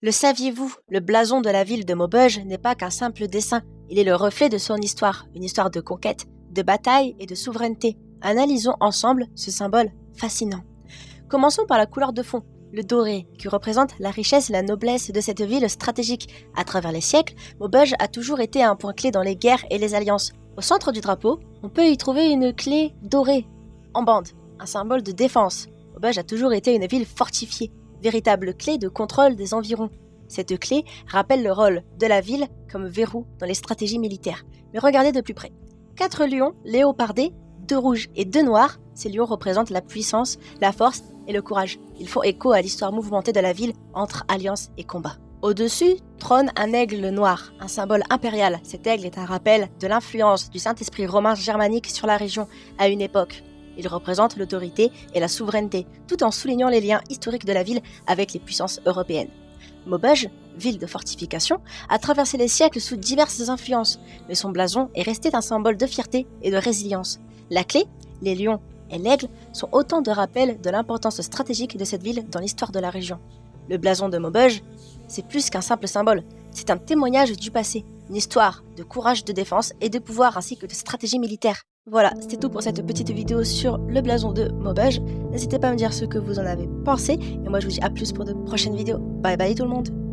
Le saviez-vous, le blason de la ville de Maubeuge n'est pas qu'un simple dessin, il est le reflet de son histoire, une histoire de conquête, de bataille et de souveraineté. Analysons ensemble ce symbole fascinant. Commençons par la couleur de fond, le doré, qui représente la richesse et la noblesse de cette ville stratégique. À travers les siècles, Maubeuge a toujours été un point clé dans les guerres et les alliances. Au centre du drapeau, on peut y trouver une clé dorée, en bande, un symbole de défense. Maubeuge a toujours été une ville fortifiée, véritable clé de contrôle des environs. Cette clé rappelle le rôle de la ville comme verrou dans les stratégies militaires. Mais regardez de plus près. 4 lions léopardés, 2 rouges et 2 noirs, ces lions représentent la puissance, la force et le courage. Ils font écho à l'histoire mouvementée de la ville entre alliance et combat. Au-dessus trône un aigle noir, un symbole impérial. Cet aigle est un rappel de l'influence du Saint-Esprit romain germanique sur la région à une époque. Il représente l'autorité et la souveraineté, tout en soulignant les liens historiques de la ville avec les puissances européennes. Maubeuge, ville de fortification, a traversé les siècles sous diverses influences, mais son blason est resté un symbole de fierté et de résilience. La clé, les lions et l'aigle sont autant de rappels de l'importance stratégique de cette ville dans l'histoire de la région. Le blason de Maubeuge, c'est plus qu'un simple symbole, c'est un témoignage du passé, une histoire de courage de défense et de pouvoir ainsi que de stratégie militaire. Voilà, c'était tout pour cette petite vidéo sur le blason de Maubeuge. N'hésitez pas à me dire ce que vous en avez pensé. Et moi, je vous dis à plus pour de prochaines vidéos. Bye bye tout le monde!